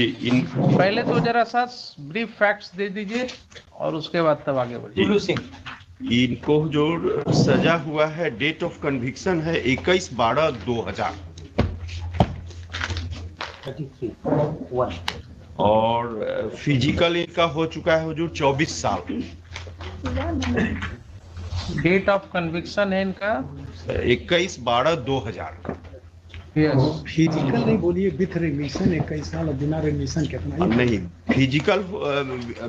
जी पहले तो जरा सा ब्रीफ फैक्ट्स दे दीजिए और उसके बाद तब आगे बढ़िए। इनको जो सजा हुआ है, डेट ऑफ कन्विक्शन है 21/12/2000 और फिजिकल इनका हो चुका है हुजूर 24 साल। डेट ऑफ कन्विक्शन है इनका 21/12/2000। फिजिकल नहीं बोलिए, विथ रिमिशन 21 साल और बिना रिमिशन कितना? नहीं, फिजिकल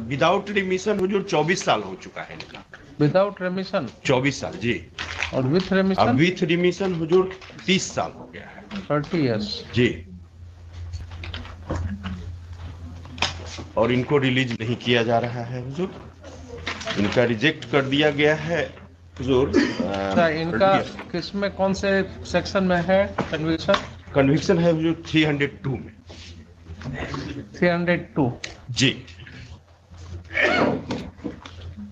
विदाउट रिमिशन हुजूर 24 साल हो चुका है इनका। विदाउट रिमिशन 24 साल जी। और विथ अब रिमिशन विथ रिमिशन हुजूर 30 साल हो गया है 30 इयर्स जी। और इनको रिलीज नहीं किया जा रहा है हुजूर, इनका रिजेक्ट कर दिया गया है हुजूर। इनका किसमें कौन से सेक्शन में है कन्विक्शन? कन्विक्शन है हुजूर 302 में। 302 जी।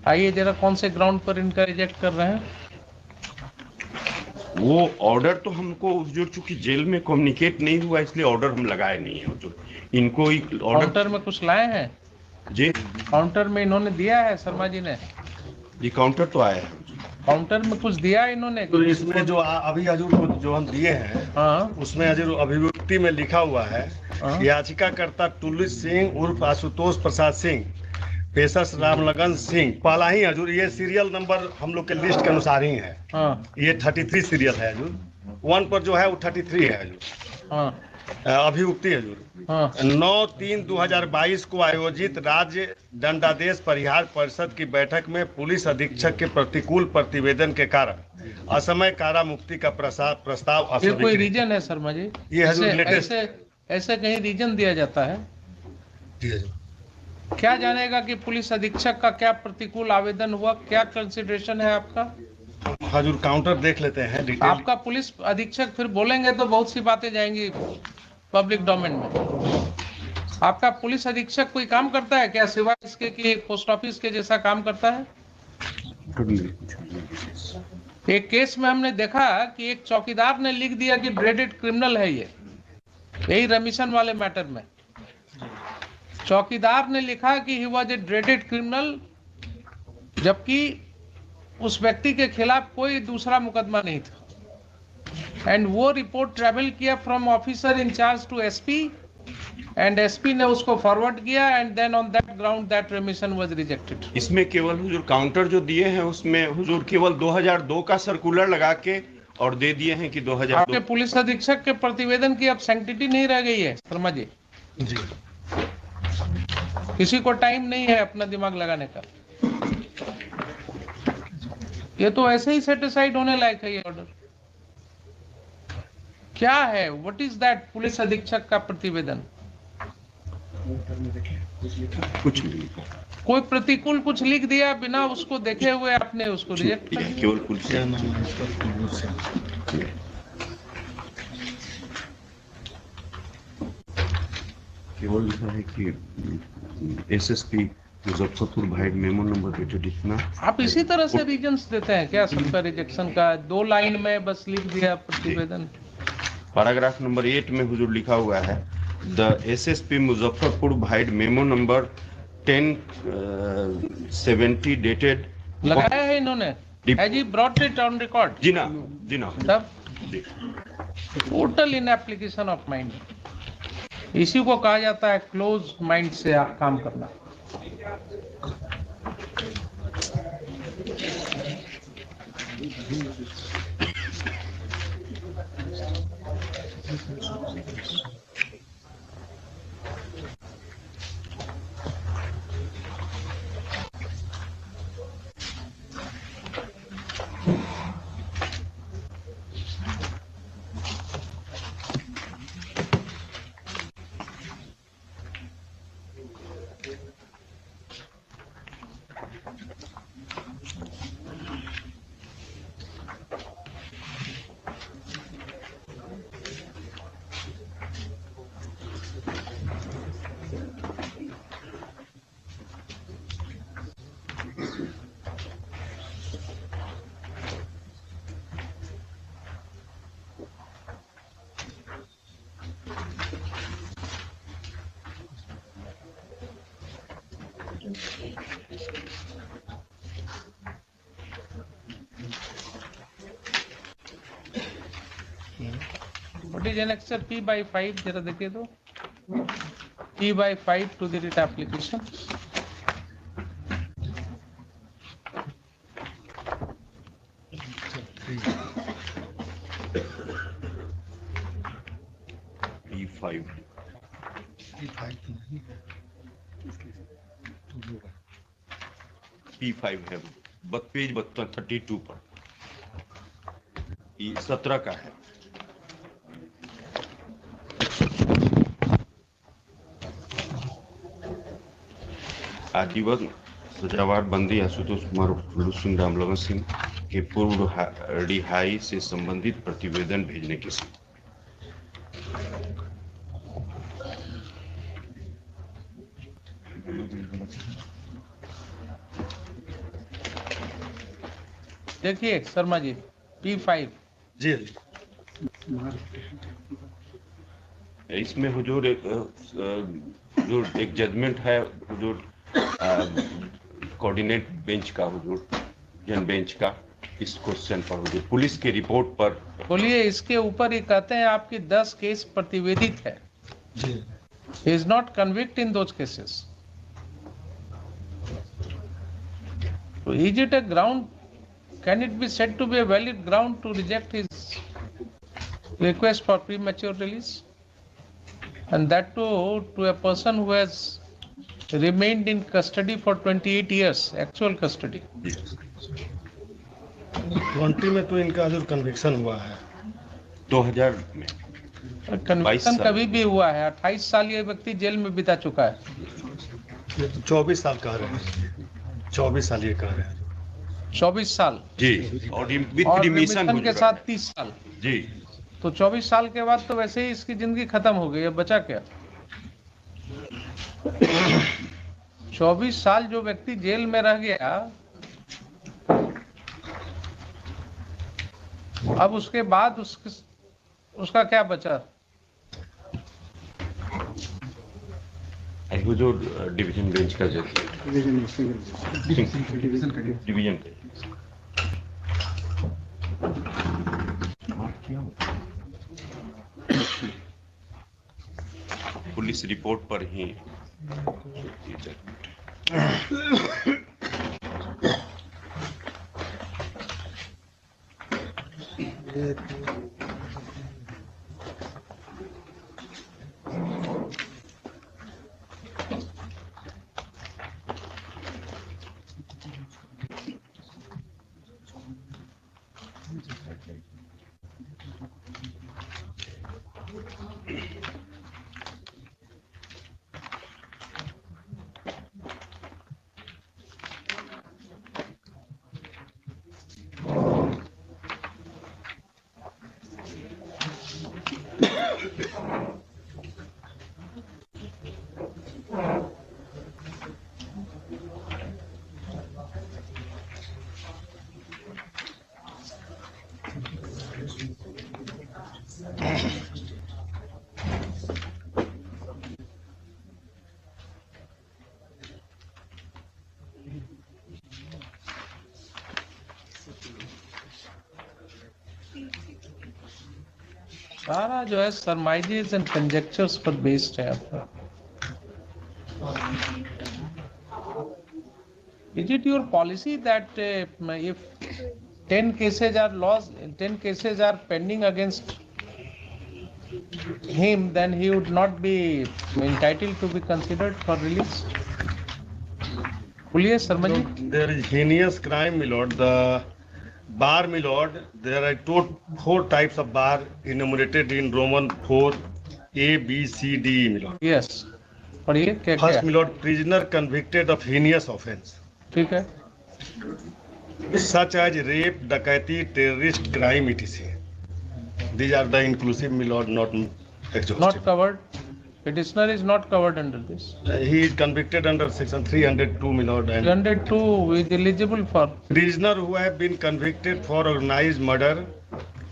आइए जरा कौन से ग्राउंड पर इनका रिजेक्ट कर रहे हैं? वो ऑर्डर तो हमको हुजूर चूंकि जेल में कम्युनिकेट नहीं हुआ इसलिए ऑर्डर हम लगाए नहीं है हुजूर। इनको ऑर्डर काउंटर में कुछ लाए हैं? जी काउंटर में इन्होंने दिया है शर्मा जी ने? जी काउंटर तो आया है। काउंटर में कुछ दिया है इन्होंने? तो इसमें जो अभी हजूर को जो हम दिए हैं, हाँ उसमें हजूर अभिव्यक्ति में लिखा हुआ है, हाँ। याचिकाकर्ता टुल्लू सिंह उर्फ आशुतोष प्रसाद सिंह, पेशस रामलगन सिंह, पहला ही हजूर, ये सीरियल नंबर हम लोग के लिस्ट के अनुसार ही है। हाँ ये 33 सीरियल है हजूर, 1 पर जो है वो 33 है हजूर। हाँ अभियुक्ति हजूर हाँ 9/3/2022 को आयोजित राज्य दंडादेश परिहार परिषद की बैठक में पुलिस अधीक्षक के प्रतिकूल प्रतिवेदन के कारण असमय कारा मुक्ति का प्रस्ताव ये कोई अस्वीकृत। रीजन है शर्मा जी? ये हजूर ऐसे लेटेस्ट ऐसे कहीं रीजन दिया जाता है? क्या जानेगा कि पुलिस अधीक्षक का क्या प्रतिकूल आवेदन हुआ, क्या कंसिडरेशन है आपका? हजूर काउंटर देख लेते हैं डिटेल। आपका पुलिस अधीक्षक फिर बोलेंगे तो बहुत सी बातें जाएंगी पब्लिक डोमेन में। आपका पुलिस अधीक्षक कोई काम करता है क्या सिवाय इसके कि पोस्ट ऑफिस के जैसा काम करता है? एक केस में हमने देखा कि एक चौकीदार ने लिख दिया कि ड्रेडेड क्रिमिनल है ये, यही रमिशन वाले मैटर में चौकीदार ने लिखा कि he was a dreaded criminal, जबकि उस व्यक्ति के खिलाफ कोई दूसरा मुकदमा नहीं था। एंड वो रिपोर्ट ट्रेवल किया from officer incharge to SP and SP ने उसको फॉरवर्ड किया and then on that ground that remission was rejected. इसमें केवल हुजूर काउंटर जो दिए हैं उसमें हुजूर केवल 2002 का सर्कुलर लगा के और दे दिए हैं कि 2002। आपके पुलिस अधीक्षक के प्रतिवेदन की अब सैंक्टिटी नहीं रह गई है शर्मा जी। किसी को टाइम नहीं है अपना दिमाग लगाने का। ये तो ऐसे ही सेटिस्फाइड होने लायक है ये ऑर्डर। क्या है, व्हाट इज दैट पुलिस अधीक्षक का प्रतिवेदन? कुछ नहीं, कोई प्रतिकूल कुछ लिख दिया बिना उसको देखे हुए आपने उसको रिजेक्ट कर दिया। केवल पुलिस केवल लिखा है कि एसएसपी मुजफ्फरपुर भाई मेमो नंबर डेटेड इतना। आप इसी तरह से रीजंस देते हैं क्या सबका रिजेक्शन का? 2 लाइन में बस लिख दिया प्रतिवेदन। पैराग्राफ नंबर 8 में हुजूर लिखा हुआ है द एसएसपी मुजफ्फरपुर भाई मेमो नंबर 1070 डेटेड। लगाया है इन्होंने? Has he brought it on record? जी ना तब total in application of mind. इसी को कहा जाता है क्लोज माइंड से आप काम करना। What is annexure P/5? जरा देखिए तो P/5 to the writ application. P5 P5 है पेज 32 पर, ये 17 का है। आजीवन सजावार बंदी आशुतोष कुमार फुल्लू सिंह रामलगन सिंह के पूर्व रिहाई से संबंधित प्रतिवेदन भेजने के साथ देखिए शर्मा जी P5 जी इसमें हुजूर जो एक जजमेंट है हुजूर कोऑर्डिनेट बेंच का, हुजूर जन बेंच का, इस क्वेश्चन पर हुजूर पुलिस की रिपोर्ट पर बोलिए। इसके ऊपर ये कहते हैं आपकी 10 केस प्रतिवेदित है। He is not convicted in those cases. So is it a ground? Can it be said to be a valid ground to reject his request for premature release? And that too to a person who has remained in custody for 28 years, actual custody. 20 में तो इनका जो conviction हुआ है 2000 में conviction कभी भी हुआ है। 28 साल ये व्यक्ति जेल में बिता चुका है। ये तो 24 साल कह रहे हैं, 24 साल ये कह रहे हैं। 24 साल जी, और विद और रिमिशन रिमिशन के साथ 30 साल जी। तो 24 साल के बाद तो वैसे ही इसकी जिंदगी खत्म हो गई। अब बचा क्या? 24 साल जो व्यक्ति जेल में रह गया, अब उसके बाद उसका क्या बचा? हुजूर डिवीजन बेंच का जज, डिवीजन पुलिस रिपोर्ट पर ही सारा जो है सरमाइजेस एंड कंजेक्चर्स पर बेस्ड है आपका। Is it your policy that if 10 cases are lost, 10 cases are pending against him, then he would not be entitled to be considered for release? बोलिए Sharma ji. There is heinous crime, my lord. The bar, my lord, there are 4 types of bar enumerated in Roman 4 A, B, C, D, my lord. Yes, और ये क्या क्या? First, my lord, prisoner convicted of heinous offence, ठीक है। such as rape, डकैती, terrorist crime, etc. These are the inclusive, my lord, not exhaustive. Not covered. Petitioner is not covered under this. He is convicted under section 302, my lord, and 302 is eligible for. prisoner who have been convicted for organized murder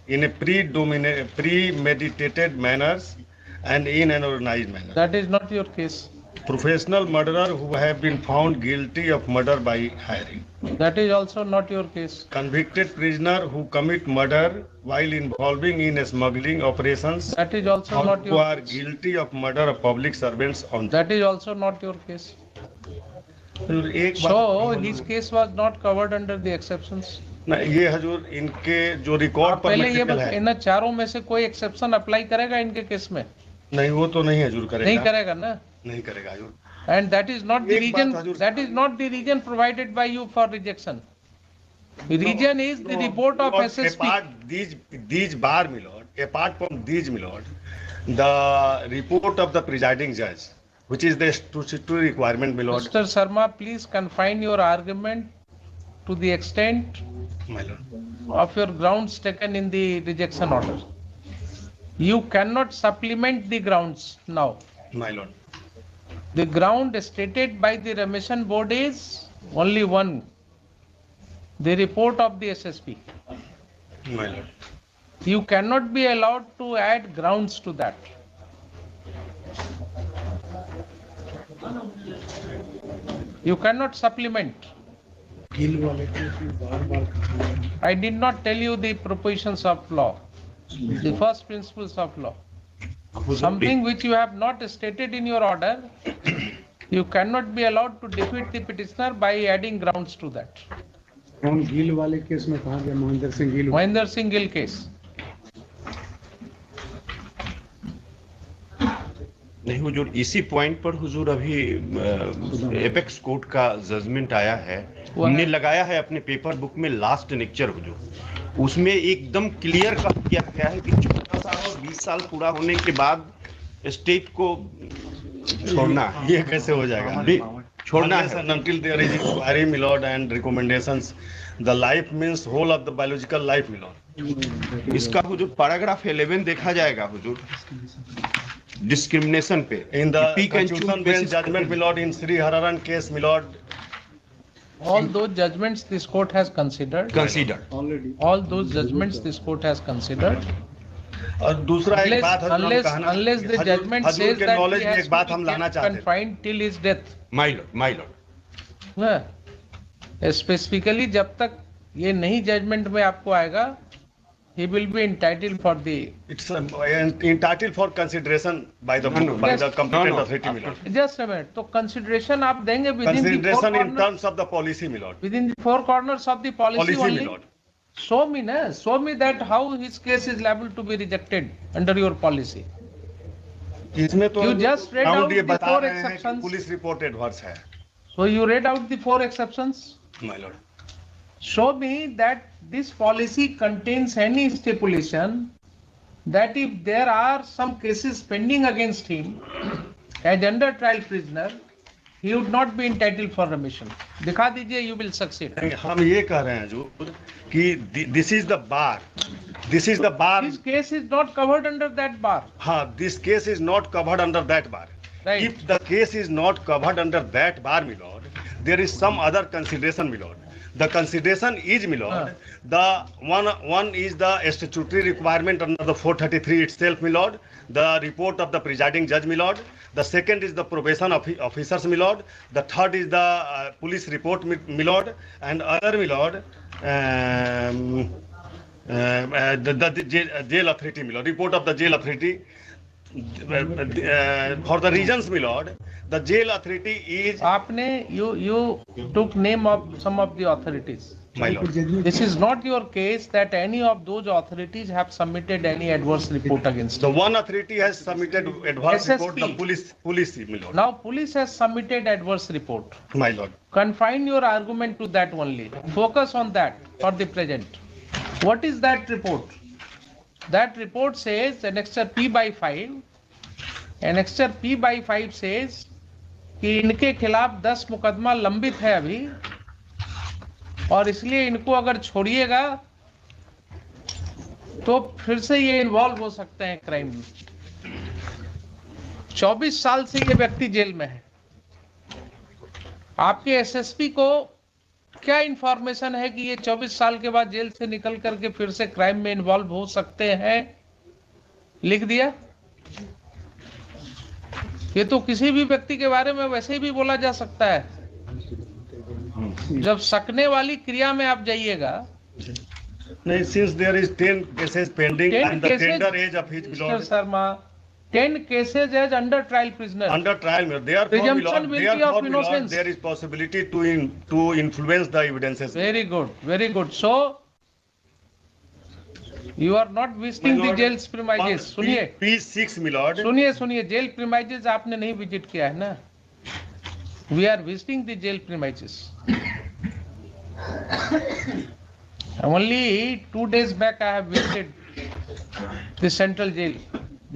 in a premeditated manners and in an organized manner. That is not your case. professional murderer who have been found guilty of murder by hiring. That is also not your case. Convicted prisoner who commit murder while involving in smuggling operations That is also or not who your are guilty of murder of public servants on That is also not your case. एक So बात his case was not covered under the exceptions. ना, ये हजूर इनके जो record आप पर पहले ये मेडिकल है इन चारों में से कोई एक्सेप्शन अप्लाई करेगा इनके केस में? नहीं, वो तो नहीं हजूर करेगा, नहीं करेगा ना? नहीं करेगा हजूर। And that is not the एक बात reason. Hazur- That is not the reason provided by you for rejection. The reason is the report of SSP. These bar, my lord, apart from these, my lord, the report of the presiding judge, which is the statutory requirement, my lord, Mr. Sharma, please confine your argument to the extent my lord. of your grounds taken in the rejection order. You cannot supplement the grounds now. My lord. The ground stated by the remission board is only one, the report of the SSP. My lord. You cannot be allowed to add grounds to that. You cannot supplement. Gill वाले case में बार-बार कहा गया। I did not tell you the propositions of law, the first principles of law. Something which you have not stated in your order, you cannot be allowed to defeat the petitioner by adding grounds to that. कौन गिल वाले case में कहा गया? Mahendra Singh Gill. Mahinder Singh Gill case. नहीं हुजूर, इसी point पर हुजूर अभी apex court का जजमेंट आया है, हमने लगाया है अपने पेपर बुक में लास्ट लेक्चर हुजूर, उसमें एकदम क्लियर किया गया है कि 14 साल और 20 साल पूरा होने के बाद स्टेट को छोड़ना है। ये कैसे हो जाएगा? छोड़ना Unless है। and until there is inquiry, my lord, and recommendations, the life means whole of the biological life, my lord. इसका हुजूर पैराग्राफ 11 देखा जाएगा हुजूर, डिस्क्रिमिनेशन पे। In the Pick and choose constitution bench basis- judgment, my lord, in Sri Hararan case, my lord, All those judgments this court has considered. Considered. Already All those judgments this court has considered. और दूसरा एक Unless, बात हजूर हम unless, कहना, unless the Hazur- judgment Hazur says के that knowledge he में has एक बात to हम be लाना kept चाहते हैं। confined till his death. My lord. Specifically जब तक ये नहीं जजमेंट में आपको आएगा, he will be entitled for the It's entitled for consideration by the No. by Yes. the competent No. authority, my lord. just a minute. तो consideration आप देंगे within the four Consideration in corners, terms of the policy, my lord. within the four corners of the policy Policy, my only. lord. Show me that how his case is liable to be rejected under your policy. इसमें तो You just read count out ये the बता four रहे हैं कि exceptions. Police report adverse है, So you read out the four exceptions. my lord. Show me that this policy contains any stipulation that if there are some cases pending against him as under trial prisoner, he would not be entitled for remission. दिखा दीजिए, you will succeed. नहीं, हम ये कह रहे हैं जो कि this is the bar, this is the bar. His case is not covered under that bar. हाँ, this case is not covered under that bar. Right. If the case is not covered under that bar, my lord, there is some other consideration, my lord. The consideration is, my lord, the one is the statutory requirement under the 433 itself, my lord, the report of the presiding judge, my lord. The second is the probation officers, my lord. The third is the police report, my lord, and other, my lord, the jail authority, my lord, report of the jail authority. For the reasons, my lord, the jail authority is, आपने you took name of some of the authorities. my lord. This is not your case that any of those authorities have submitted any adverse report against The him. one authority has submitted adverse SSP. report, the police, my lord. Now police has submitted adverse report. My lord. Confine your argument to that only. Focus on that for the present. What is that report? That report says annexure P/5. Annexure P/5 says कि इनके खिलाफ 10 मुकदमा लंबित है अभी, और इसलिए इनको अगर छोड़िएगा तो फिर से ये इन्वॉल्व हो सकते हैं क्राइम में। 24 साल से ये व्यक्ति जेल में है। आपके एसएसपी को क्या इंफॉर्मेशन है कि ये 24 साल के बाद जेल से निकल करके फिर से क्राइम में इन्वॉल्व हो सकते हैं? लिख दिया ये तो किसी भी व्यक्ति के बारे में वैसे ही भी बोला जा सकता है। जब सकने वाली क्रिया में आप जाइएगा, नहीं, since there is 10 cases pending 10 and the cases, tender age of his Mr. Lord Sharma, 10 cases as under trial prisoner. under trial, my Lord. Therefore, my Presumption Lord, will be of therefore, my Lord, innocence. there is possibility to influence the evidences. Very good, very good. So you are not My visiting the Lord, jail's premises. सुनिए, P6, my Lord. सुनिए, jail premises आपने नहीं visit किया है ना? We are visiting the jail premises. Only 2 days back I have visited the central jail,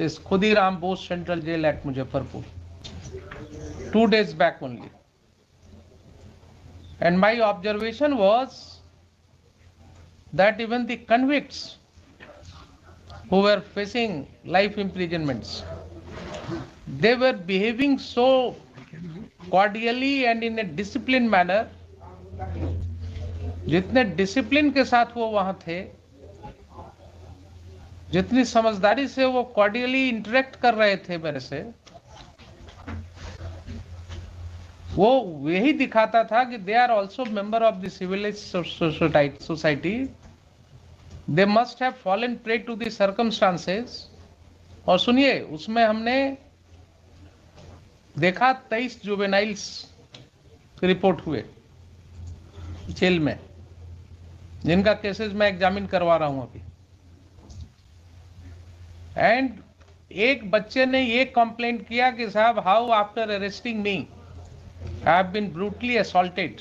this Khudiram Bose Central Jail at Muzaffarpur. 2 days back only. And my observation was that even the convicts who were facing life imprisonments, they were behaving so cordially and in a disciplined manner. जितने discipline के साथ वो वहां थे, जितनी समझदारी से वो कॉर्डियली इंटरेक्ट कर रहे थे मेरे से, वो यही दिखाता था कि they are also member of the civilised society, they must have fallen prey to the circumstances. और सुनिए, उसमें हमने देखा 23 जुवेनाइल्स रिपोर्ट हुए जेल में, जिनका केसेस मैं एग्जामिन करवा रहा हूं अभी। एंड एक बच्चे ने ये कंप्लेंट किया कि साहब, how after arresting me I have been brutally assaulted.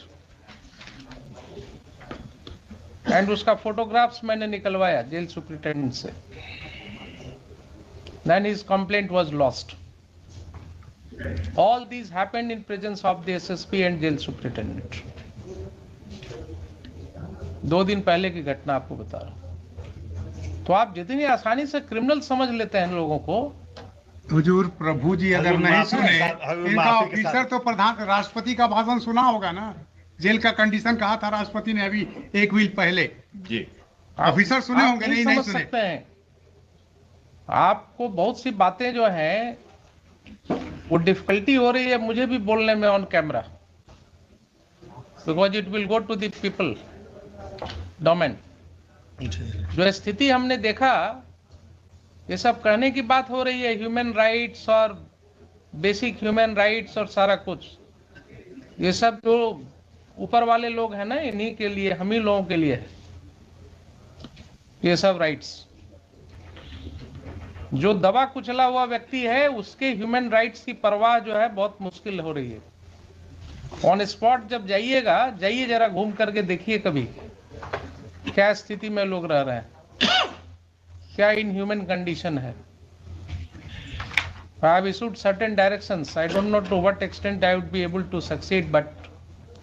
And उसका फोटोग्राफ्स मैंने निकलवाया जेल सुपरिटेंडेंट से। Then his complaint was lost. All this happened in presence of the SSP and jail superintendent. 2 दिन पहले की घटना आपको बता रहा हूं। तो आप जितनी आसानी से क्रिमिनल समझ लेते हैं लोगों को। हुजूर, प्रभु जी अगर नहीं सुने, हजूर इनका माफी के ऑफिसर तो प्रधान राष्ट्रपति का भाषण सुना होगा ना। जेल का कंडीशन कहा था राष्ट्रपति ने अभी 1 वीक पहले। जी, ऑफिसर सुने होंगे, नहीं समझ सुने। सकते हैं। आपको बहुत सी बातें जो हैं वो डिफिकल्टी हो रही है मुझे भी बोलने में on camera, because it will go to the people domain. जो स्थिति हमने देखा, ये सब कहने की बात हो रही है, ह्यूमन राइट्स और बेसिक ह्यूमन राइट्स और सारा कुछ, ये सब जो ऊपर वाले लोग हैं ना, इन्हीं के लिए, हम ही लोगों के लिए है ये सब राइट्स। जो दबा कुचला हुआ व्यक्ति है, उसके ह्यूमन राइट्स की परवाह जो है बहुत मुश्किल हो रही है। ऑन स्पॉट जब जाइएगा, जाइए जरा घूम करके देखिए कभी क्या स्थिति में लोग रह रहे हैं, क्या इनह्यूमन कंडीशन है। I have issued certain directions. I don't know to what extent I would be able to succeed, but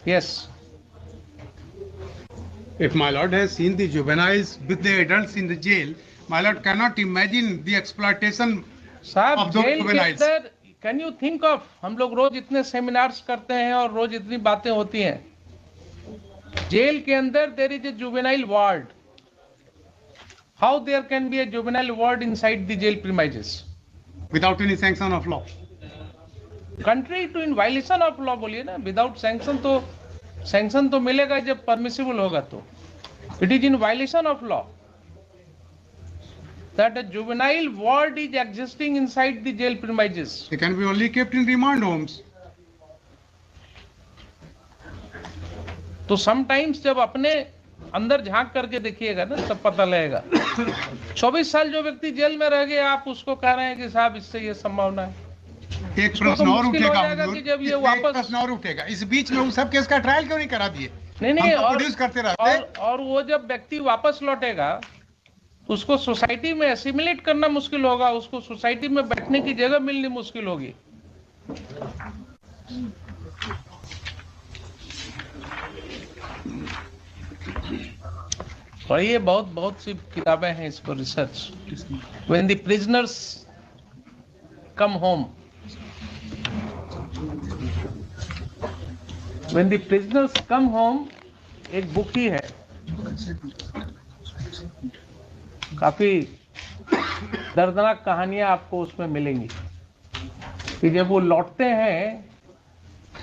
yes. If my lord has seen the juveniles with the adults in the jail, my lord cannot imagine the exploitation साहब, of those jail के juveniles. अंदर can you think of, हम लोग रोज इतने seminars करते हैं और रोज इतनी बातें होती हैं। जेल के अंदर there is a juvenile ward. How there can be a juvenile ward inside the jail premises Without any sanction of law. Contrary to in violation of law बोलिए ना। विदाउट सैंक्शन तो मिलेगा जब परमिसिबल होगा, तो it is in violation of law that a juvenile ward is existing inside the jail premises. They can be only kept in remand homes. तो sometimes जब अपने अंदर झांक करके देखिएगा ना, तब पता लगेगा। 24 साल जो व्यक्ति जेल में रह गया, आप उसको कह रहे हैं कि साहब इससे ये संभावना है। एक उसको प्रश्न तो और मुश्किल हो उठेगा जाएगा हुजूर, कि जब ये इसमें एक वापस- प्रश्न और उठेगा। इस बीच में उन सब केस का ट्रायल क्यों नहीं करा दिए? नहीं हम तो और, प्रोड्यूस करते रहते। और वो जब व्यक्ति वापस लौटेगा, उसको सोसाइटी में एसिमिलेट करना मुश्किल होगा, उसको सोसाइटी में बैठने की जगह मिलनी मुश्किल होगी। और ये बहुत सी किताबें हैं इस पर research. When the prisoners come home, when the prisoners come home एक बुक ही है, काफी दर्दनाक कहानियां आपको उसमें मिलेंगी। कि जब वो लौटते हैं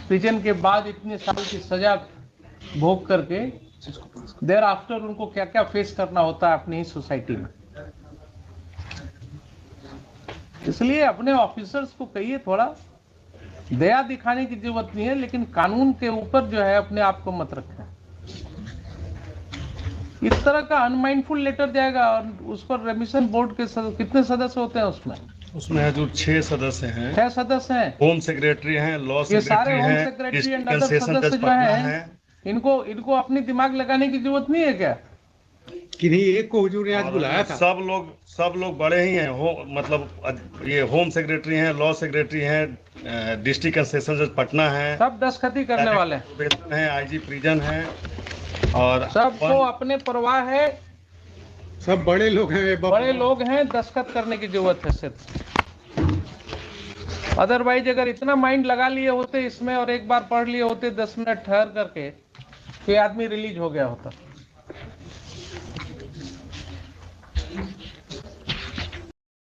प्रिजन के बाद इतने साल की सजा भोग करके, देर आफ्टर उनको क्या क्या फेस करना होता है अपनी ही सोसाइटी में। इसलिए अपने ऑफिसर्स को कहिए थोड़ा दया दिखाने की जरूरत नहीं है, लेकिन कानून के ऊपर जो है अपने आप को मत रखें। इस तरह का अनमाइंडफुल लेटर जाएगा और उस पर रेमिशन बोर्ड के कितने सदस्य होते हैं उसमें? उसमें हजूर 6 सदस्य हैं। 6 सदस्य हैं। होम सेक्रेटरी हैं, लॉ ये सारे सेक्रेटरी होम हैं, secretary and district other session सदस्य जज जो पटना हैं, हैं। इनको अपनी दिमाग लगाने की जरूरत नहीं है क्या? कि नहीं, एक को हुजूर ने आज बुलाया था। सब लोग बड़े ही हैं। मतलब ये होम सेक्रेटरी हैं, लॉ सेक्रेटरी हैं, डिस्ट्रिक्ट एंड सेशन जज पटना हैं, सब दस्तखती करने वाले हैं, प्रोबेशन हैं, आईजी प्रिजन हैं, और सबको अपने परवाह है, सब बड़े लोग हैं, बड़े लोग हैं, दस्तखत करने की जरूरत है सिर्फ। अदरवाइज अगर इतना माइंड लगा लिए होते इसमें और एक बार पढ़ लिए होते 10 मिनट ठहर करके, तो आदमी रिलीज हो गया होता।